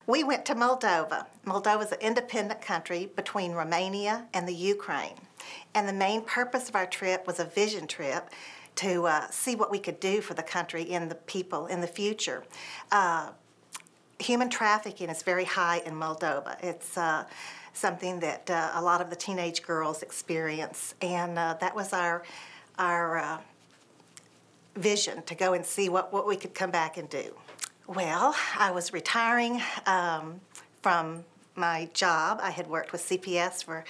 We went to Moldova. Moldova is an independent country between Romania and the Ukraine. And the main purpose of our trip was a vision trip to see what we could do for the country and the people in the future. Human trafficking is very high in Moldova. It's something that a lot of the teenage girls experience, and that was our vision, to go and see what we could come back and do. Well, I was retiring from my job. I had worked with CPS for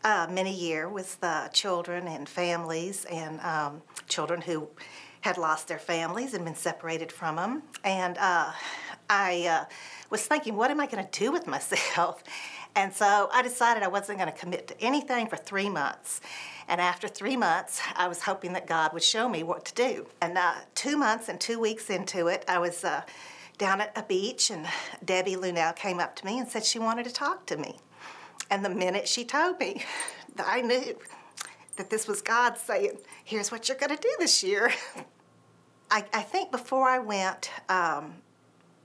many years with children and families, and children who had lost their families and been separated from them. And I was thinking, what am I going to do with myself? And so I decided I wasn't going to commit to anything for 3 months. And after 3 months, I was hoping that God would show me what to do. And 2 months and 2 weeks into it, I was down at a beach, and Debbie Lunell came up to me and said she wanted to talk to me. And the minute she told me, I knew that this was God saying, here's what you're going to do this year. I think before I went,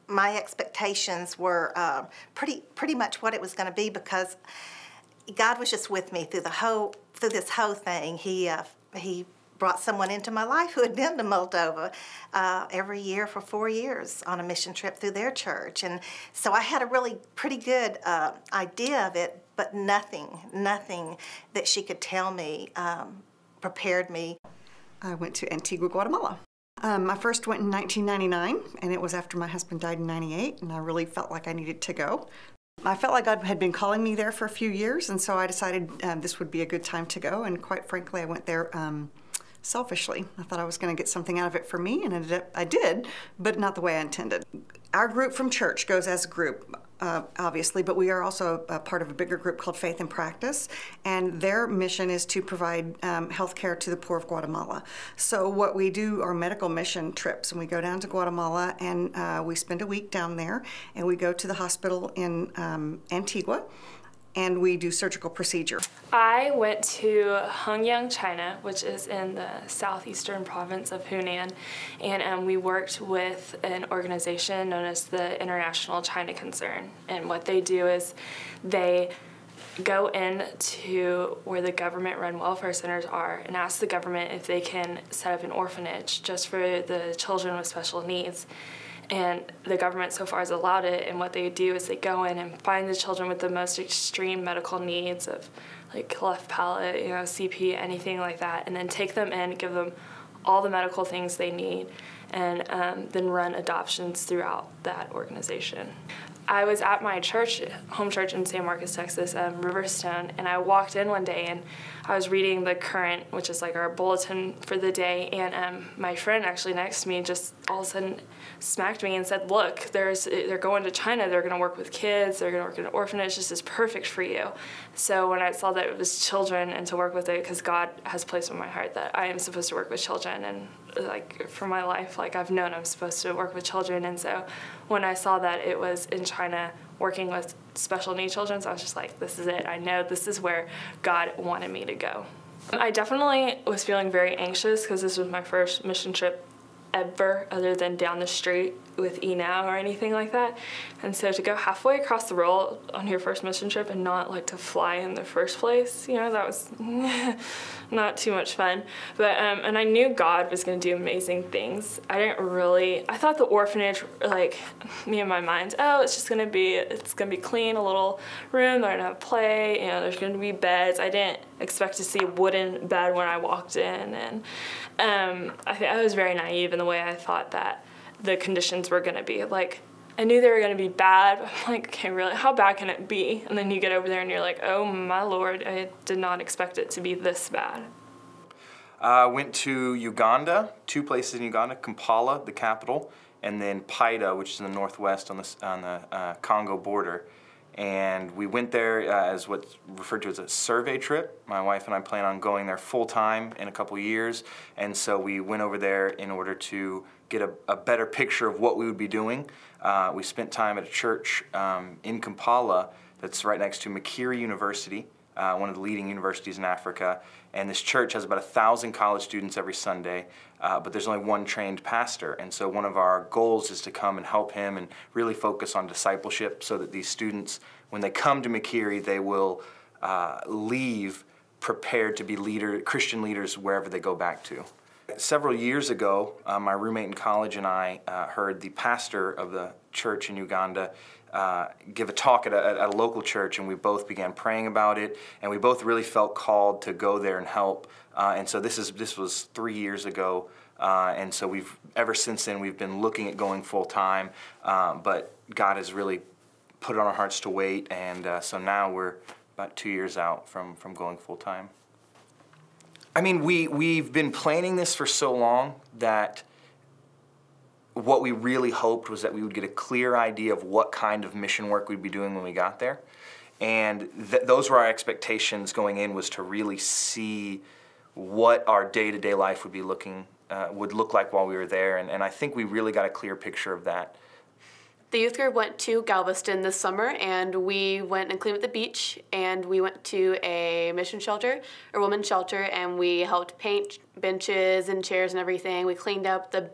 my expectations were pretty much what it was going to be, because God was just with me through this whole thing. He brought someone into my life who had been to Moldova every year for 4 years on a mission trip through their church. And so I had a really pretty good idea of it, but nothing that she could tell me prepared me. I went to Antigua, Guatemala. I first went in 1999, and it was after my husband died in 98, and I really felt like I needed to go. I felt like God had been calling me there for a few years, and so I decided this would be a good time to go, and quite frankly, I went there selfishly. I thought I was going to get something out of it for me, and I did, but not the way I intended. Our group from church goes as a group, obviously, but we are also a part of a bigger group called Faith and Practice, and their mission is to provide health care to the poor of Guatemala. So what we do are medical mission trips, and we go down to Guatemala, and we spend a week down there, and we go to the hospital in Antigua, and we do surgical procedure. I went to Hengyang, China, which is in the southeastern province of Hunan, and we worked with an organization known as the International China Concern. And what they do is they go into where the government-run welfare centers are and ask the government if they can set up an orphanage just for the children with special needs. And the government so far has allowed it, and what they do is they go in and find the children with the most extreme medical needs of like cleft palate, CP, anything like that, and then take them in, give them all the medical things they need, and then run adoptions throughout that organization. I was at my church, home church in San Marcos, Texas, Riverstone, and I walked in one day and I was reading the Current, which is like our bulletin for the day, and my friend actually next to me just all of a sudden smacked me and said, look, they're going to China, they're going to work with kids, they're going to work in an orphanage, this is perfect for you. So when I saw that it was children and to work with it, because God has placed on my heart that I am supposed to work with children, and like for my life, like I've known I'm supposed to work with children, and so when I saw that it was in China working with special needs children, so I was just like, this is it. I know this is where God wanted me to go. I definitely was feeling very anxious because this was my first mission trip ever other than down the street with eNow or anything like that. And so to go halfway across the world on your first mission trip and not like to fly in the first place, that was not too much fun. But and I knew God was going to do amazing things. I thought the orphanage, like me in my mind, it's going to be clean, a little room, they're going to have play, there's going to be beds. I didn't expect to see a wooden bed when I walked in, and I was very naive in the way I thought that the conditions were going to be. Like, I knew they were going to be bad, but I'm like, okay, really, how bad can it be? And then you get over there and you're like, oh my Lord, I did not expect it to be this bad. I went to Uganda, 2 places in Uganda, Kampala, the capital, and then Paida, which is in the northwest on the Congo border. And we went there as what's referred to as a survey trip. My wife and I plan on going there full-time in a couple years, and so we went over there in order to get a better picture of what we would be doing. We spent time at a church in Kampala that's right next to Makiri University, one of the leading universities in Africa. And this church has about 1,000 college students every Sunday, but there's only one trained pastor. And so one of our goals is to come and help him and really focus on discipleship so that these students, when they come to McKeary, they will leave prepared to be Christian leaders wherever they go back to. Several years ago, my roommate in college and I heard the pastor of the church in Uganda give a talk at a local church, and we both began praying about it, and we both really felt called to go there and help. And so this was 3 years ago, and so ever since then we've been looking at going full time, but God has really put it on our hearts to wait, and so now we're about 2 years out from going full time. I mean, we've been planning this for so long that what we really hoped was that we would get a clear idea of what kind of mission work we'd be doing when we got there. And those were our expectations going in, was to really see what our day-to-day life would look like while we were there. And I think we really got a clear picture of that. The youth group went to Galveston this summer, and we went and cleaned up the beach, and we went to a mission shelter, or women's shelter, and we helped paint benches and chairs and everything. We cleaned up the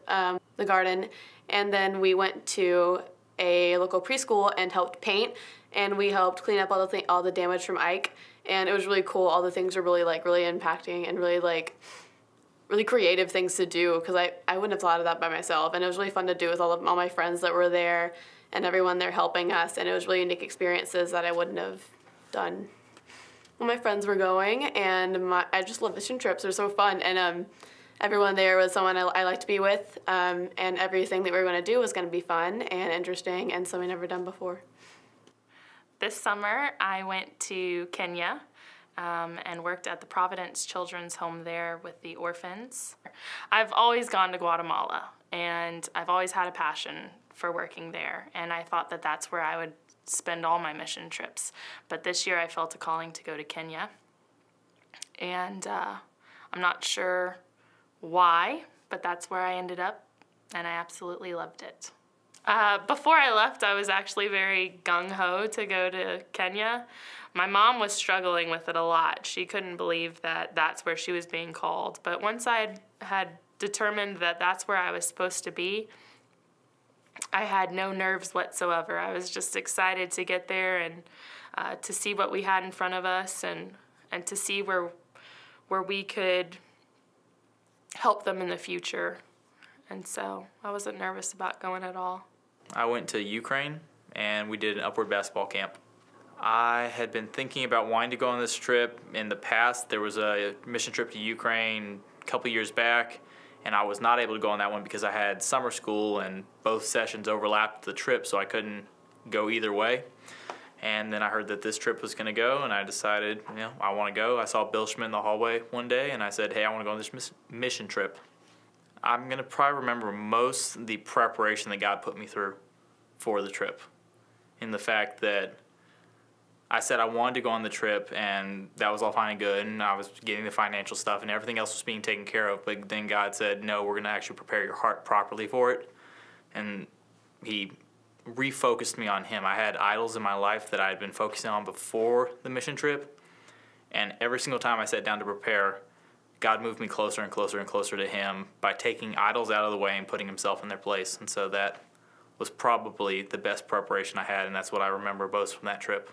garden, and then we went to a local preschool and helped paint, and we helped clean up all the damage from Ike, and it was really cool. All the things were really impacting and really creative things to do, because I wouldn't have thought of that by myself, and it was really fun to do with all my friends that were there and everyone there helping us, and it was really unique experiences that I wouldn't have done when my friends were going. And I just love mission trips. They're so fun, and everyone there was someone I like to be with, and everything that we were going to do was going to be fun and interesting and something I've never done before. This summer I went to Kenya and worked at the Providence Children's Home there with the orphans. I've always gone to Guatemala, and I've always had a passion for working there, and I thought that that's where I would spend all my mission trips. But this year I felt a calling to go to Kenya, and I'm not sure why, but that's where I ended up, and I absolutely loved it. Before I left, I was actually very gung-ho to go to Kenya. My mom was struggling with it a lot. She couldn't believe that that's where she was being called. But once I had determined that that's where I was supposed to be, I had no nerves whatsoever. I was just excited to get there and to see what we had in front of us, and to see where we could help them in the future. And so I wasn't nervous about going at all. I went to Ukraine, and we did an upward basketball camp. I had been thinking about wanting to go on this trip in the past. There was a mission trip to Ukraine a couple years back, and I was not able to go on that one because I had summer school, and both sessions overlapped the trip, so I couldn't go either way. And then I heard that this trip was going to go, and I decided, I want to go. I saw Bill Schmidt in the hallway one day, and I said, hey, I want to go on this mission trip. I'm going to probably remember most the preparation that God put me through for the trip, in the fact that I said I wanted to go on the trip, and that was all fine and good, and I was getting the financial stuff, and everything else was being taken care of, but then God said, no, we're going to actually prepare your heart properly for it, and He refocused me on Him. I had idols in my life that I had been focusing on before the mission trip, and every single time I sat down to prepare, God moved me closer and closer and closer to Him by taking idols out of the way and putting Himself in their place, and so that was probably the best preparation I had, and that's what I remember most from that trip.